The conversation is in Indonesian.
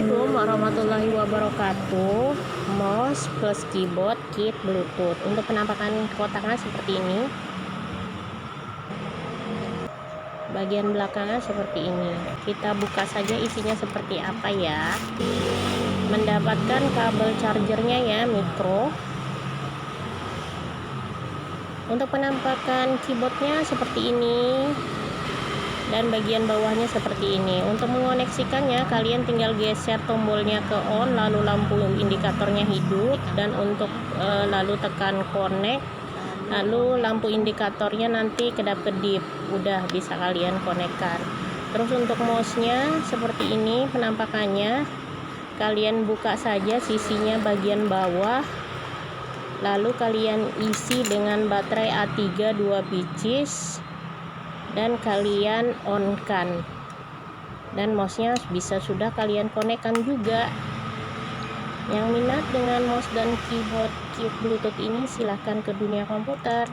Assalamualaikum warahmatullahi wabarakatuh. Mouse plus keyboard kit Bluetooth. Untuk penampakan kotaknya seperti ini. Bagian belakangnya seperti ini. Kita buka saja isinya seperti apa ya. Mendapatkan kabel chargernya ya, micro. Untuk penampakan keyboardnya seperti ini. Dan bagian bawahnya seperti ini. Untuk mengoneksikannya kalian tinggal geser tombolnya ke on, lalu lampu indikatornya hidup, dan untuk lalu tekan connect, lalu lampu indikatornya nanti kedap-kedip. Udah bisa kalian konekkan. Terus untuk mouse-nya seperti ini penampakannya. Kalian buka saja sisinya bagian bawah, lalu kalian isi dengan baterai A3 2 pieces dan kalian on kan, dan mouse-nya bisa sudah kalian konekkan juga. Yang minat dengan mouse dan keyboard kit Bluetooth ini silahkan ke Dunia Komputer.